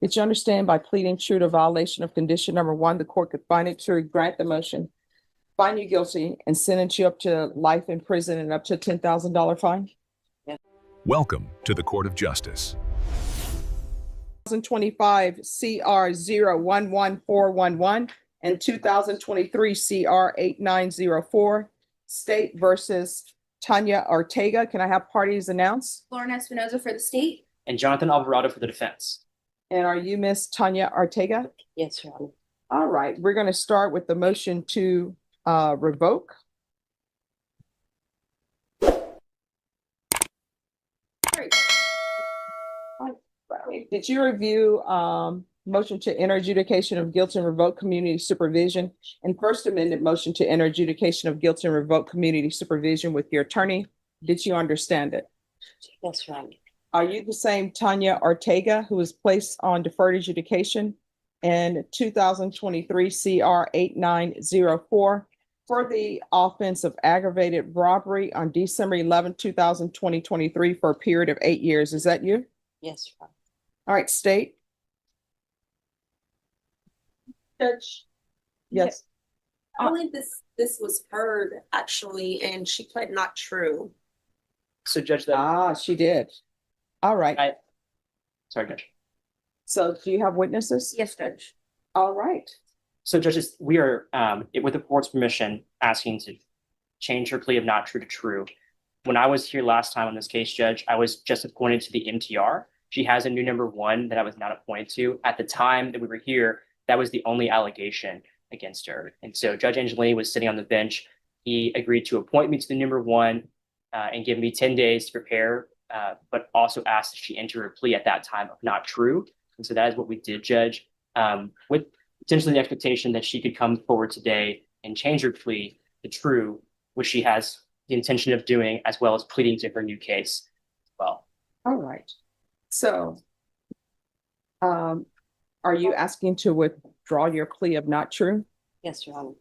Did you understand by pleading true to violation of condition number one, the court could find it true, grant the motion, find you guilty, and sentence you up to life in prison and up to $10,000 fine? Welcome to the Court of Justice. 2025 CR 011411 and 2023 CR 8904, State versus Tanya Ortega. Can I have parties announced? Lauren Espinoza for the state. And Jonathan Alvarado for the defense. And are you Miss Tanya Ortega? Yes, Your Honor. All right, we're going to start with the motion to revoke. Did you review motion to enter adjudication of guilt and revoke community supervision and First Amendment motion to enter adjudication of guilt and revoke community supervision with your attorney? Did you understand it? Yes, Your Honor. Are you the same Tanya Ortega who was placed on deferred adjudication in 2023 CR 8904 for the offense of aggravated robbery on December 11, 2023 for a period of 8 years? Is that you? Yes, Your Honor. All right, state. Judge, Yes. I believe this was heard actually, and she pled not true. So Judge, She did. All right. Sorry, Judge. So do you have witnesses? Yes, Judge. All right. So judges, we are, with the court's permission, asking to change her plea of not true to true. When I was here last time on this case, Judge, I was just appointed to the MTR. She has a new number one that I was not appointed to. At the time that we were here, that was the only allegation against her. And so Judge Angelini was sitting on the bench. He agreed to appoint me to the number one and give me 10 days to prepare, but also asked that she enter her plea at that time of not true. And so that is what we did, Judge, with potentially the expectation that she could come forward today and change her plea to true, which she has the intention of doing, as well as pleading to her new case as well. All right. So are you asking to withdraw your plea of not true? Yes, Your Honor.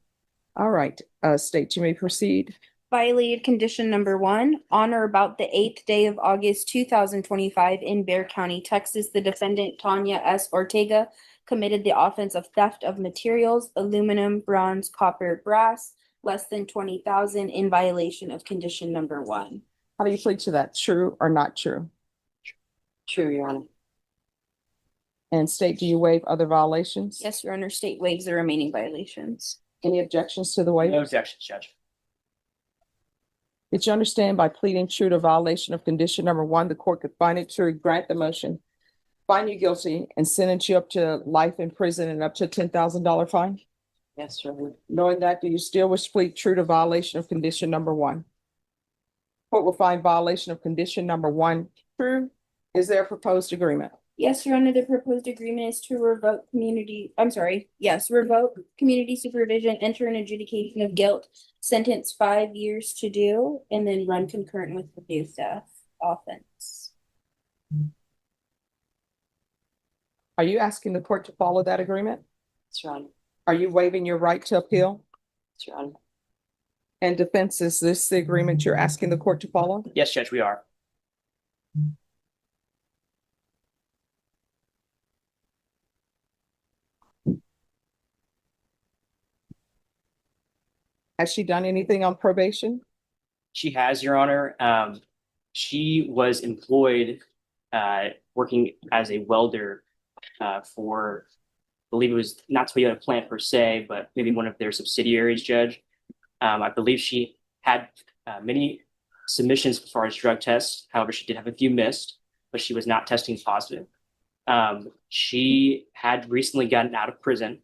All right. State, you may proceed. Violated condition number one, on or about the 8th day of August 2025 in Bexar County, Texas, the defendant Tanya S. Ortega committed the offense of theft of materials, aluminum, bronze, copper, brass, less than 20,000 in violation of condition number one. How do you plead to that? True or not true? True, Your Honor. And state, do you waive other violations? Yes, Your Honor, state waives the remaining violations. Any objections to the waiver? No objections, Judge. Did you understand by pleading true to violation of condition number one, the court could find it true, grant the motion, find you guilty, and sentence you up to life in prison and up to $10,000 fine? Yes, Your Honor. Knowing that, do you still wish to plead true to violation of condition number one? Court will find violation of condition number one true. Is there a proposed agreement? Yes, Your Honor, the proposed agreement is to revoke revoke community supervision, enter an adjudication of guilt, sentence 5 years to do, and then run concurrent with the new staff offense. Are you asking the court to follow that agreement? Yes, Your Honor. Are you waiving your right to appeal? Yes, Your Honor. And defense, is this the agreement you're asking the court to follow? Yes, Judge, we are. Has she done anything on probation? She has, Your Honor. She was employed working as a welder for, I believe it was not Toyota plant per se, but maybe one of their subsidiaries, Judge. I believe she had many submissions as far as drug tests. However, she did have a few missed, but she was not testing positive. She had recently gotten out of prison,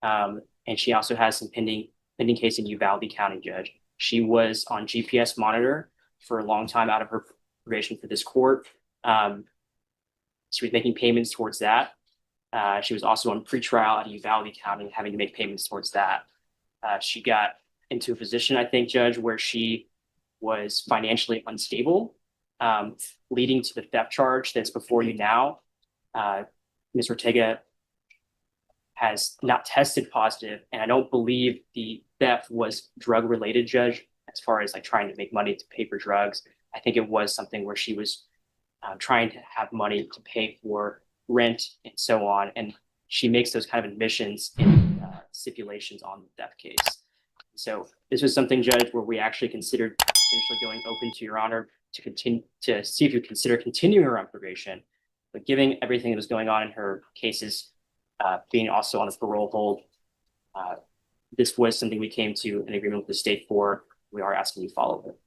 and she also has some pending case in Uvalde County, Judge. She was on GPS monitor for a long time out of her probation for this court. She was making payments towards that. She was also on pretrial at Uvalde County, having to make payments towards that. She got into a position, I think, Judge, where she was financially unstable, leading to the theft charge that's before you now. Ms. Ortega has not tested positive, and I don't believe the theft was drug related, Judge, as far as like trying to make money to pay for drugs. I think it was something where she was trying to have money to pay for rent and so on. And she makes those kind of admissions in stipulations on the theft case. So this was something, Judge, where we actually considered potentially going open to Your Honor to continue to see if you consider continuing her on probation, but given everything that was going on in her cases, being also on a parole hold, this was something we came to an agreement with the state for. We are asking you to follow it.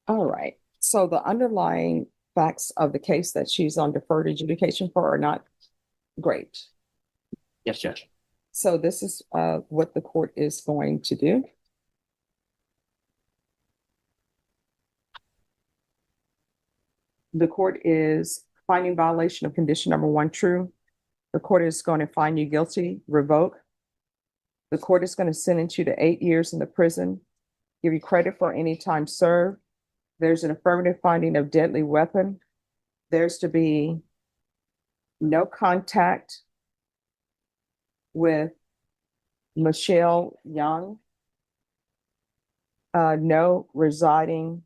All right. So the underlying facts of the case that she's on deferred adjudication for are not great. Yes, Judge. So this is what the court is going to do. The court is finding violation of condition number 1 true. The court is going to find you guilty, revoke. The court is going to sentence you to 8 years in the prison, give you credit for any time served. There's an affirmative finding of deadly weapon. There's to be no contact with Michelle Young. No residing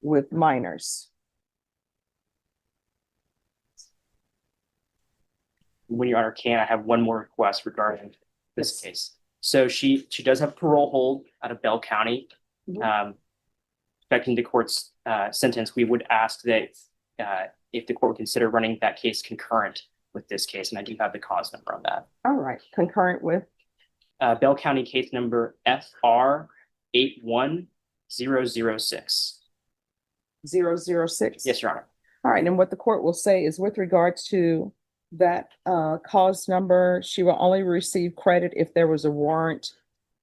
with minors. When Your Honor can, I have one more request regarding this case. So she does have parole hold out of Bell County. Affecting the court's sentence, we would ask that if the court would consider running that case concurrent with this case, and I do have the cause number on that. All right, concurrent with? Bell County case number FR 81006. 006? Yes, Your Honor. All right, and what the court will say is with regards to that cause number, she will only receive credit if there was a warrant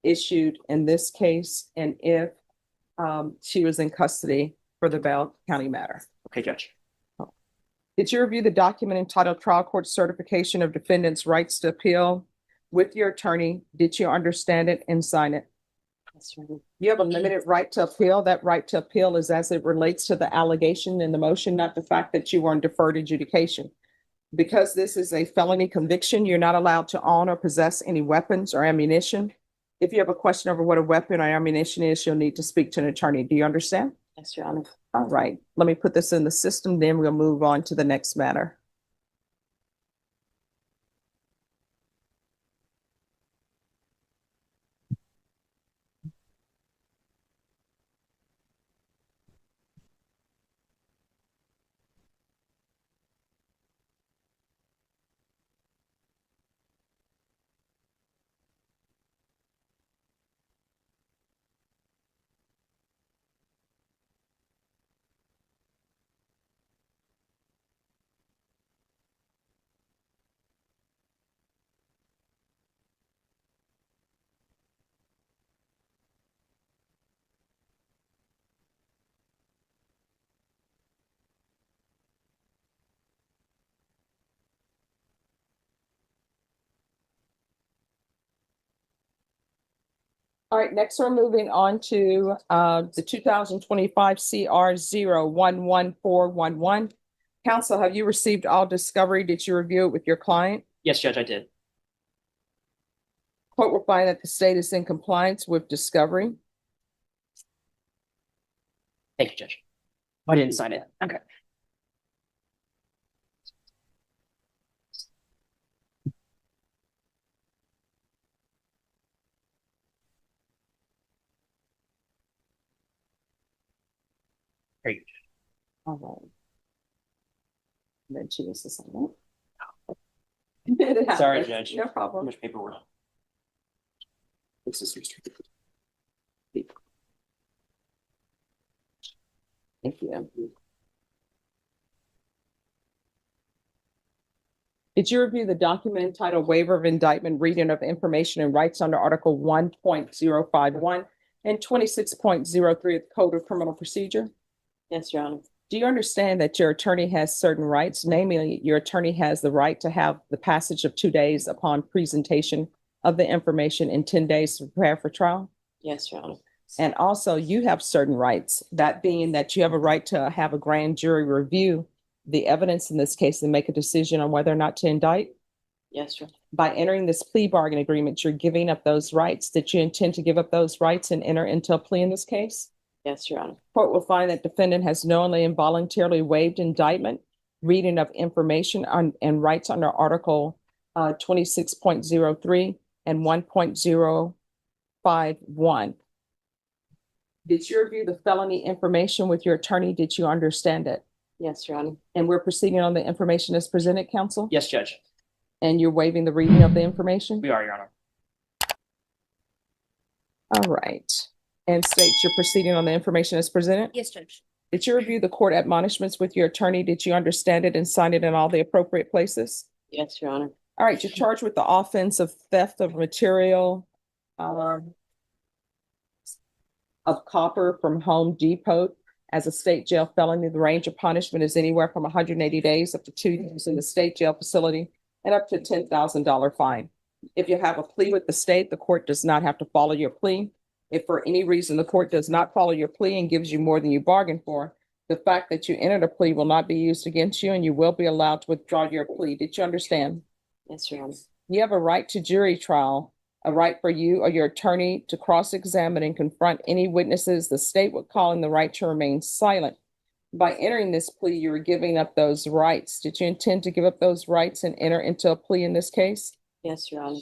issued in this case and if she was in custody for the Bell County matter. Okay, Judge. Did you review the document entitled Trial Court Certification of Defendant's Rights to Appeal with your attorney? Did you understand it and sign it? Yes, Your Honor. You have a limited right to appeal. That right to appeal is as it relates to the allegation in the motion, not the fact that you were on deferred adjudication. Because this is a felony conviction, you're not allowed to own or possess any weapons or ammunition. If you have a question over what a weapon or ammunition is, you'll need to speak to an attorney. Do you understand? Yes, Your Honor. All right, let me put this in the system, then we'll move on to the next matter. All right, next we're moving on to the 2025 CR 011411. Counsel, have you received all discovery? Did you review it with your client? Yes, Judge, I did. Court will find that the state is in compliance with discovery. Thank you, Judge. I didn't sign it. Okay. Very good. All right. And then she needs to sign it. Sorry, Judge. No How problem. much paperwork? This is Thank you. Did you review the document entitled Waiver of Indictment, Reading of Information and Rights under Article 1.051 and 26.03 of the Code of Criminal Procedure? Yes, Your Honor. Do you understand that your attorney has certain rights? Namely, your attorney has the right to have the passage of 2 days upon presentation of the information and 10 days to prepare for trial? Yes, Your Honor. And also you have certain rights, that being that you have a right to have a grand jury review the evidence in this case and make a decision on whether or not to indict. Yes, Your Honor. By entering this plea bargain agreement, you're giving up those rights. Did you intend to give up those rights and enter into a plea in this case? Yes, Your Honor. Court will find that defendant has knowingly and voluntarily waived indictment reading of information on and rights under Article 26.03 and 1.051. Did you review the felony information with your attorney? Did you understand it? Yes, Your Honor. And we're proceeding on the information as presented, counsel? Yes, Judge. And you're waiving the reading of the information? We are, Your Honor. All right. And states you're proceeding on the information as presented? Yes, Judge. Did you review the court admonishments with your attorney? Did you understand it and sign it in all the appropriate places? Yes, Your Honor. All right, you're charged with the offense of theft of material of copper from Home Depot as a state jail felony. The range of punishment is anywhere from 180 days up to 2 years in the state jail facility and up to $10,000 fine. If you have a plea with the state, the court does not have to follow your plea. If for any reason the court does not follow your plea and gives you more than you bargained for, the fact that you entered a plea will not be used against you and you will be allowed to withdraw your plea. Did you understand? Yes, Your Honor. You have a right to jury trial, a right for you or your attorney to cross-examine and confront any witnesses the state would call in the right to remain silent. By entering this plea, you are giving up those rights. Did you intend to give up those rights and enter into a plea in this case? Yes, Your Honor.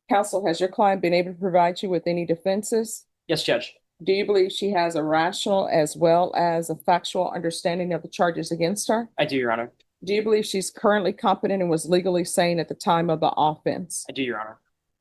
Counsel, has your client been able to provide you with any defenses? Yes, Judge. Do you believe she has a rational as well as a factual understanding of the charges against her? I do, Your Honor. Do you believe she's currently competent and was legally sane at the time of the offense? I do, Your Honor.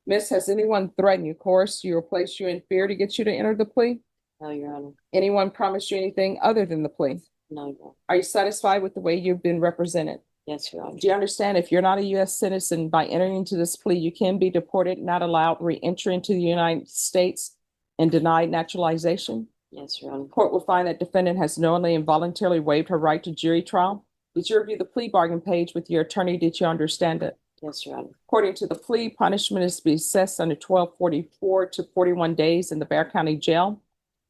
Miss, has anyone threatened you, coerced you, or placed you in fear to get you to enter the plea? No, Your Honor. Anyone promised you anything other than the plea? No, Your Honor. Are you satisfied with the way you've been represented? Yes, Your Honor. Do you understand if you're not a U.S. citizen, by entering into this plea, you can be deported, not allowed re-entry into the United States, and denied naturalization? Yes, Your Honor. Court will find that defendant has knowingly and voluntarily waived her right to jury trial. Did you review the plea bargain page with your attorney? Did you understand it? Yes, Your Honor. According According to the plea, punishment is to be assessed under 1244 to 41 days in the Bexar County Jail.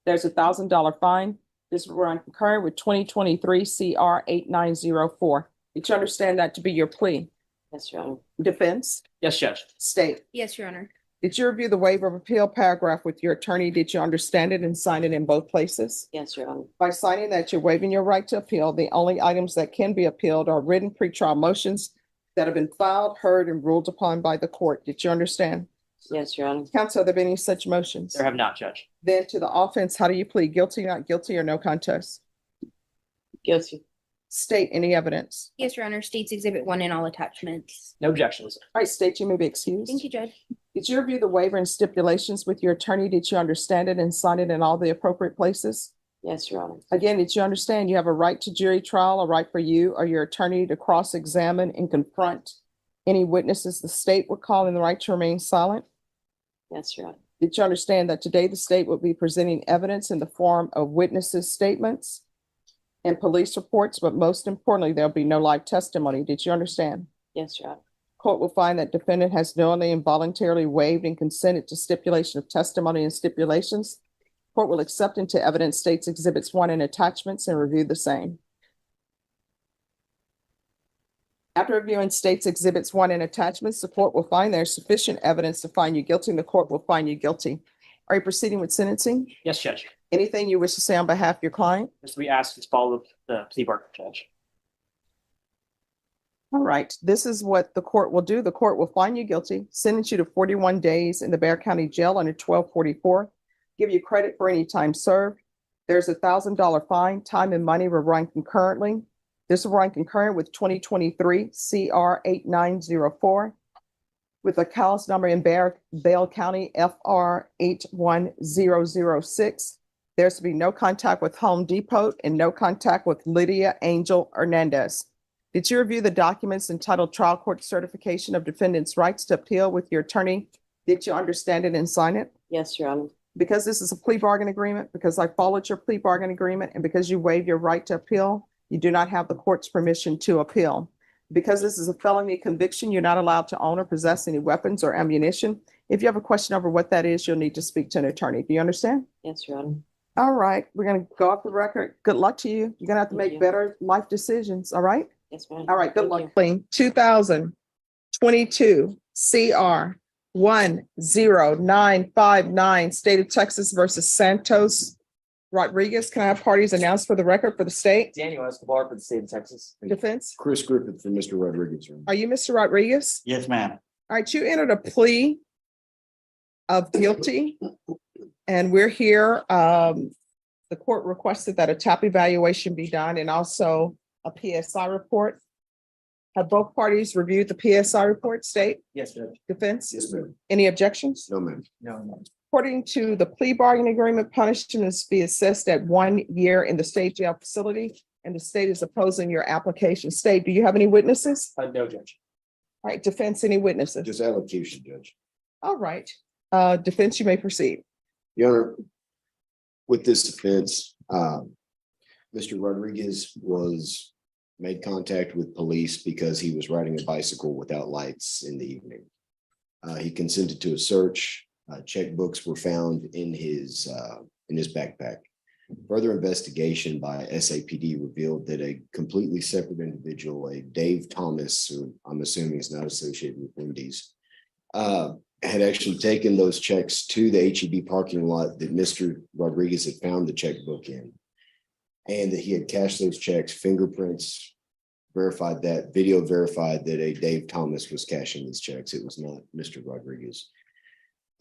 There's a $1,000 fine. This will run concurrent with 2023 CR 8904. Did you understand that to be your plea? Yes, Your Honor. Defense? Yes, Judge. State? Yes, Your Honor. Did you review the waiver of appeal paragraph with your attorney? Did you understand it and sign it in both places? Yes, Your Honor. By signing that, you're waiving your right to appeal. The only items that can be appealed are written pretrial motions that have been filed, heard, and ruled upon by the court. Did you understand? Yes, Your Honor. Counsel, have there been any such motions? There have not, Judge. Then to the offense, how do you plead? Guilty, not guilty, or no contest? Guilty. State any evidence. Yes, Your Honor. States Exhibit 1 in all attachments. No objections. All right, state, you may be excused. Thank you, Judge. Did you review the waiver and stipulations with your attorney? Did you understand it and sign it in all the appropriate places? Yes, Your Honor. Again, did you understand you have a right to jury trial, a right for you or your attorney to cross-examine and confront any witnesses the state would call in the right to remain silent? Yes, Your Honor. Did you understand that today the state will be presenting evidence in the form of witnesses' statements and police reports, but most importantly, there'll be no live testimony? Did you understand? Yes, Your Honor. Court will find that defendant has knowingly and voluntarily waived and consented to stipulation of testimony and stipulations. Court will accept into evidence states exhibits 1 and attachments and review the same. After reviewing states exhibits 1 and attachments, the court will find there's sufficient evidence to find you guilty, and the court will find you guilty. Are you proceeding with sentencing? Yes, Judge. Anything you wish to say on behalf of your client? As we ask, to follow the plea bargain, Judge. All right, this is what the court will do. The court will find you guilty, sentence you to 41 days in the Bexar County Jail under 1244, give you credit for any time served. There's a $1,000 fine. Time and money will run concurrently. This will run concurrent with 2023 CR 8904 with a cause number in Bale County FR 81006. There's to be no contact with Home Depot and no contact with Lydia Angel Hernandez. Did you review the documents entitled Trial Court Certification of Defendant's Rights to Appeal with your attorney? Did you understand it and sign it? Yes, Your Honor. Because this is a plea bargain agreement, because I followed your plea bargain agreement, and because you waive your right to appeal, you do not have the court's permission to appeal. Because this is a felony conviction, you're not allowed to own or possess any weapons or ammunition. If you have a question over what that is, you'll need to speak to an attorney. Do you understand? Yes, Your Honor. All right, we're going to go off the record. Good luck to you. You're going to have to Thank make you. better life decisions. All right? Yes, ma'am. All right, good Thank luck. you. 2022 CR 10959, State of Texas versus Santos Rodriguez, can I have parties announced for the record for the state? Daniel Escobar for the state of Texas. Defense? Chris Griffith for Mr. Rodriguez. Are you Mr. Rodriguez? Yes, ma'am. All right, you entered a plea of guilty, and we're here. The court requested that a TAP evaluation be done and also a PSI report. Have both parties reviewed the PSI report, state, Yes, Judge. defense? Yes, ma'am. Any objections? No, ma'am. No. According to the plea bargaining agreement, punishment is to be assessed at 1 year in the state jail facility, and the state is opposing your application. State, do you have any witnesses? No, Judge. All right, defense, any witnesses? Just allocution, Judge. All right, defense, you may proceed. Your Honor, with this offense, Mr. Rodriguez was made contact with police because he was riding a bicycle without lights in the evening. He consented to a search. Checkbooks were found in his backpack. Further investigation by SAPD revealed that a completely separate individual, a Dave Thomas, who I'm assuming is not associated with Wendy's, had actually taken those checks to the HEB parking lot that Mr. Rodriguez had found the checkbook in, and that he had cashed those checks. Fingerprints verified that, video verified that a Dave Thomas was cashing these checks. It was not Mr. Rodriguez.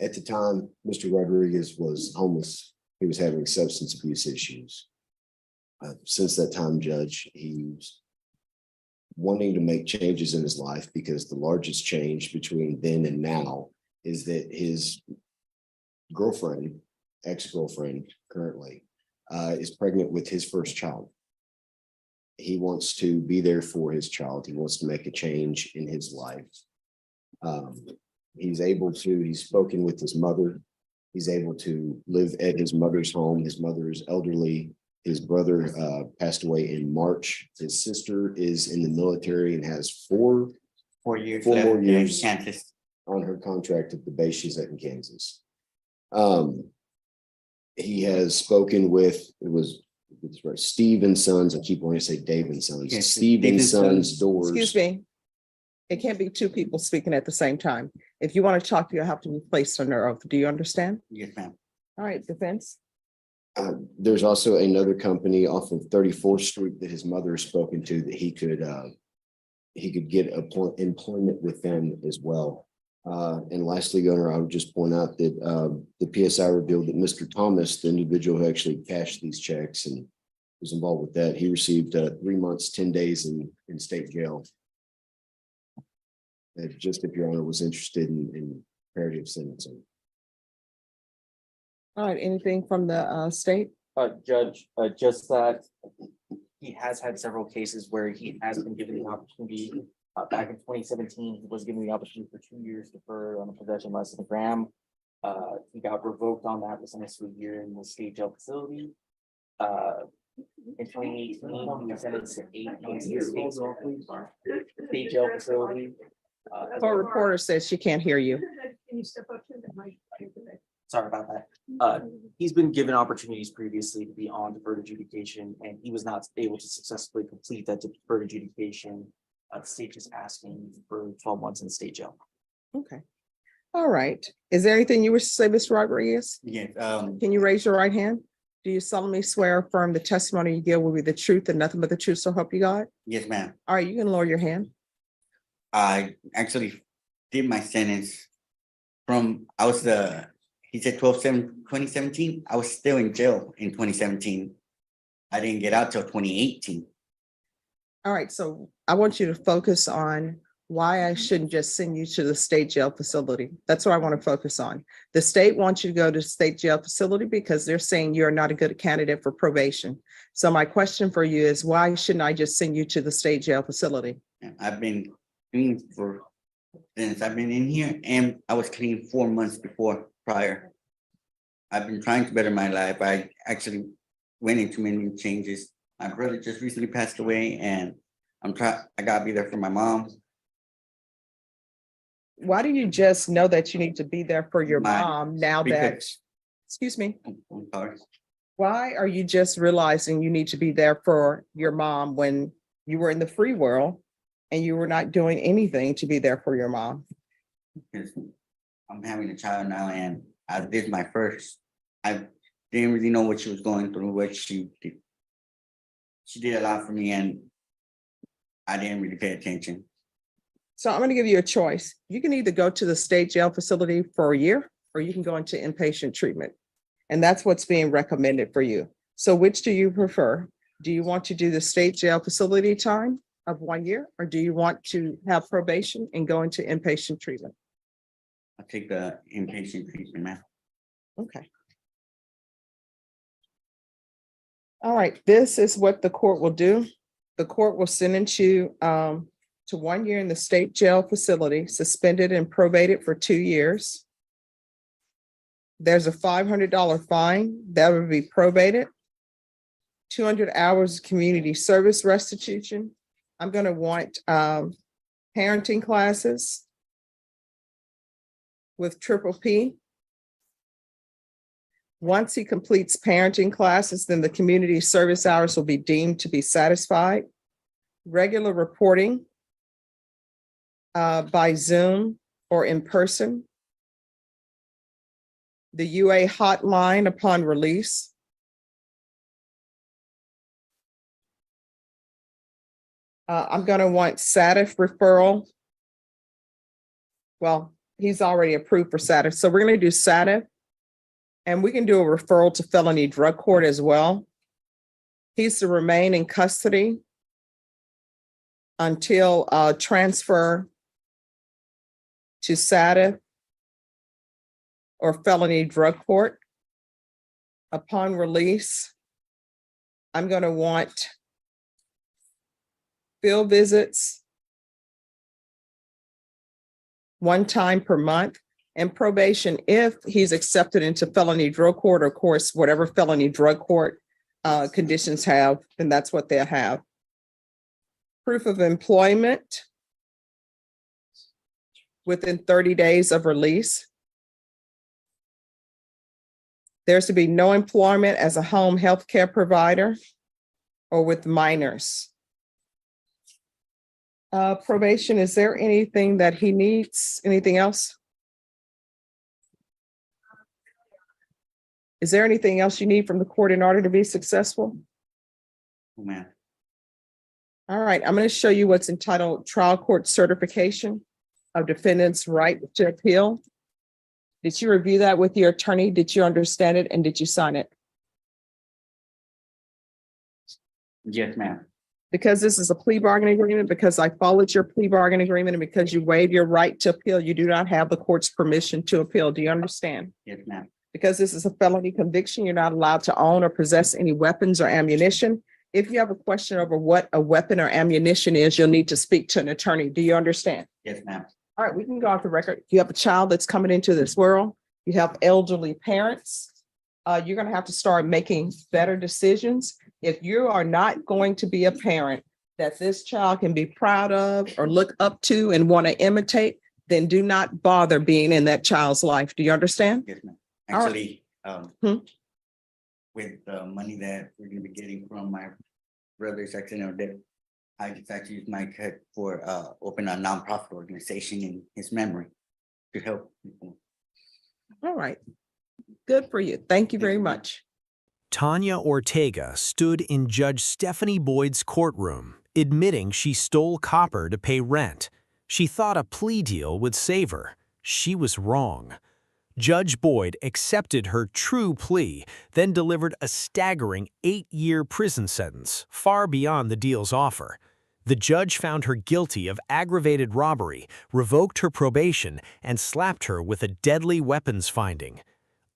At the time, Mr. Rodriguez was homeless. He was having substance abuse issues. Since that time, Judge, he's wanting to make changes in his life, because the largest change between then and now is that his girlfriend, ex-girlfriend currently, is pregnant with his first child. He wants to be there for his child. He wants to make a change in his life. He's spoken with his mother. He's able to live at his mother's home. His mother is elderly. His brother passed away in March. His sister is in the military and has 4 4 years Four left more in years. Kansas. on her contract at the base she's at in Kansas. He has spoken with, it's right, Steve and Sons. I keep wanting to say Dave and Sons. Yes, Steve and Steve and Sons Sons. Doors. Excuse me. It can't be two people speaking at the same time. If you want to talk, you have to be placed under oath. Do you understand? Yes, ma'am. All right, defense. There's also another company off of 34th Street that his mother has spoken to, that he could get employment with them as well. And lastly, Your Honor, I would just point out that the PSI revealed that Mr. Thomas, the individual who actually cashed these checks and was involved with that, he received 3 months, 10 days in state jail. Just if Your Honor was interested in comparative sentencing. All right, anything from the state? Judge, just that he has had several cases where he has been given the opportunity. Back in 2017, he was given the opportunity for 2 years deferred on a possession less than a gram. He got revoked on that, was sentenced to a year in the state jail facility. In 2018, he was sentenced to 8 months in the state jail facility. Our reporter says she can't hear you. Sorry about that. He's been given opportunities previously to be on deferred adjudication, and he was not able to successfully complete that deferred adjudication. The state is asking for 12 months in state jail. Okay. All right. Is there anything you wish to say, Mr. Rodriguez? Yeah, Can you raise your right hand? Do you solemnly swear or affirm the testimony you give will be the truth and nothing but the truth, so help you God? yes, ma'am. All right, you can lower your hand. I actually did my sentence he said 12/7/2017. I was still in jail in 2017. I didn't get out till 2018. All right, so I want you to focus on why I shouldn't just send you to the state jail facility. That's what I want to focus on. The state wants you to go to the state jail facility because they're saying you're not a good candidate for probation. So my question for you is, why shouldn't I just send you to the state jail facility? And I've been clean since I've been in here, and I was clean 4 months prior. I've been trying to better my life. I actually went into many changes. My brother just recently passed away, and I gotta be there for my mom. Why do you just know that you need to be there for your mom now that, Because- excuse me, I'm sorry. why are you just realizing you need to be there for your mom when you were in the free world and you were not doing anything to be there for your mom? Because I'm having a child now, and this is my first. didn't really know what she was going through, what she did. She did a lot for me and I didn't really pay attention. So I'm going to give you a choice. You can either go to the state jail facility for a year, or you can go into inpatient treatment. And that's what's being recommended for you. So which do you prefer? Do you want to do the state jail facility time of 1 year, or do you want to have probation and go into inpatient treatment? I'll take the inpatient treatment, ma'am. Okay. All right, this is what the court will do. The court will sentence you to 1 year in the state jail facility, suspended and probated for 2 years. There's a $500 fine that would be probated. 200 hours of community service restitution. I'm going to want parenting classes with triple P. Once he completes parenting classes, then the community service hours will be deemed to be satisfied. Regular reporting by Zoom or in person. The UA hotline upon release. I'm going to want SATIF referral. Well, he's already approved for SATIF, so we're going to do SATIF. And we can do a referral to felony drug court as well. He's to remain in custody until transfer to SATIF or felony drug court. Upon release, I'm going to want field visits 1 time per month, and probation if he's accepted into felony drug court, or of course, whatever felony drug court conditions have, then that's what they'll have. Proof of employment within 30 days of release. There's to be no employment as a home health care provider or with minors. Probation, is there anything that he needs? Anything else? Is there anything else you need from the court in order to be successful? Oh, ma'am. All right, I'm going to show you what's entitled Trial Court Certification of Defendant's Right to Appeal. Did you review that with your attorney? Did you understand it, and did you sign it? Yes, ma'am. Because this is a plea bargaining agreement, because I followed your plea bargaining agreement, and because you waived your right to appeal, you do not have the court's permission to appeal. Do you understand? Yes, ma'am. Because this is a felony conviction, you're not allowed to own or possess any weapons or ammunition. If you have a question over what a weapon or ammunition is, you'll need to speak to an attorney. Do you understand? Yes, ma'am. All right, we can go off the record. You have a child that's coming into this world. You have elderly parents. You're going to have to start making better decisions. If you are not going to be a parent that this child can be proud of or look up to and want to imitate, then do not bother being in that child's life. Do you understand? Yes, ma'am. All right. Actually, with the money that we're gonna be getting from my brother's accidental death, I decided to use my cut for open a nonprofit organization in his memory to help people. All right. Good for you. Thank you very much. Tanya Ortega stood in Judge Stephanie Boyd's courtroom, admitting she stole copper to pay rent. She thought a plea deal would save her. She was wrong. Judge Boyd accepted her true plea, then delivered a staggering 8-year prison sentence, far beyond the deal's offer. The judge found her guilty of aggravated robbery, revoked her probation, and slapped her with a deadly weapons finding.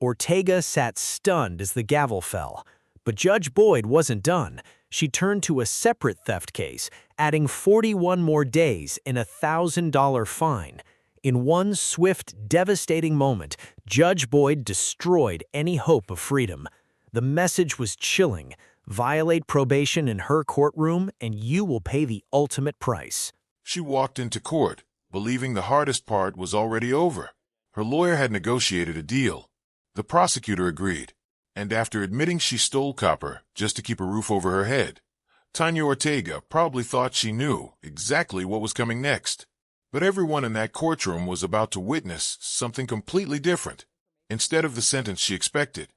Ortega sat stunned as the gavel fell. But Judge Boyd wasn't done. She turned to a separate theft case, adding 41 more days and a $1,000 fine. In one swift, devastating moment, Judge Boyd destroyed any hope of freedom. The message was chilling. Violate probation in her courtroom, and you will pay the ultimate price. She walked into court, believing the hardest part was already over. Her lawyer had negotiated a deal. The prosecutor agreed, and after admitting she stole copper just to keep a roof over her head, Tanya Ortega probably thought she knew exactly what was coming next. But everyone in that courtroom was about to witness something completely different. Instead of the sentence she expected,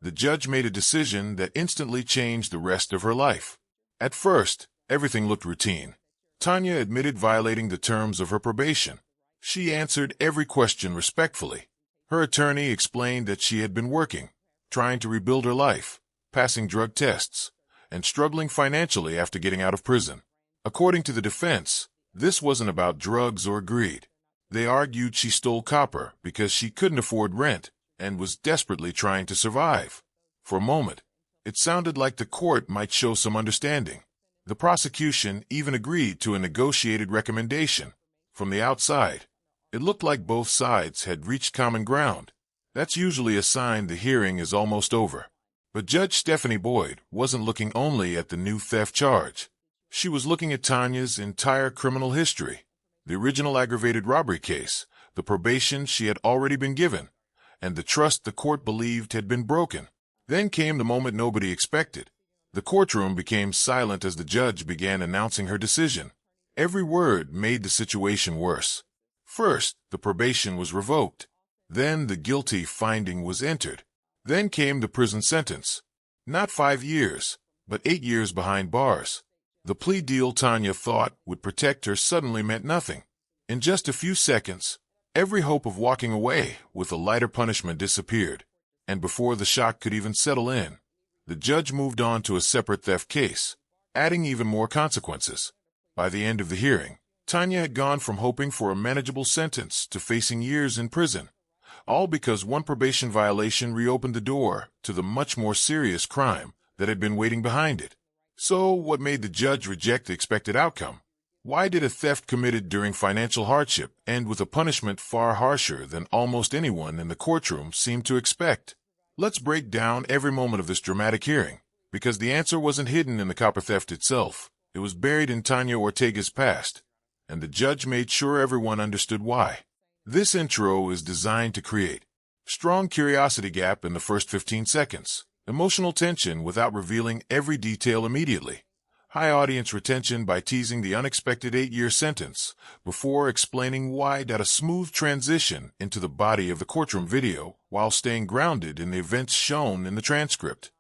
The judge made a decision that instantly changed the rest of her life. At first, everything looked routine. Tanya admitted violating the terms of her probation. She answered every question respectfully. Her attorney explained that she had been working, trying to rebuild her life, passing drug tests, and struggling financially after getting out of prison. According to the defense, this wasn't about drugs or greed. They argued she stole copper because she couldn't afford rent and was desperately trying to survive. For a moment, it sounded like the court might show some understanding. The prosecution even agreed to a negotiated recommendation. From the outside, it looked like both sides had reached common ground. That's usually a sign the hearing is almost over. But Judge Stephanie Boyd wasn't looking only at the new theft charge. She was looking at Tanya's entire criminal history, the original aggravated robbery case, the probation she had already been given, and the trust the court believed had been broken. Then came the moment nobody expected. The courtroom became silent as the judge began announcing her decision. Every word made the situation worse. First, the probation was revoked. Then the guilty finding was entered. Then came the prison sentence. Not 5 years, but 8 years behind bars. The plea deal Tanya thought would protect her suddenly meant nothing. In just a few seconds, every hope of walking away with a lighter punishment disappeared. And before the shock could even settle in, the judge moved on to a separate theft case, adding even more consequences. By the end of the hearing, Tanya had gone from hoping for a manageable sentence to facing years in prison, all because one probation violation reopened the door to the much more serious crime that had been waiting behind it. So, what made the judge reject the expected outcome? Why did a theft committed during financial hardship end with a punishment far harsher than almost anyone in the courtroom seemed to expect? Let's break down every moment of this dramatic hearing, because the answer wasn't hidden in the copper theft itself. It was buried in Tanya Ortega's past, and the judge made sure everyone understood why. This intro is designed to create strong curiosity gap in the first 15 seconds, emotional tension without revealing every detail immediately, high audience retention by teasing the unexpected 8-year sentence before explaining why, a smooth transition into the body of the courtroom video while staying grounded in the events shown in the transcript.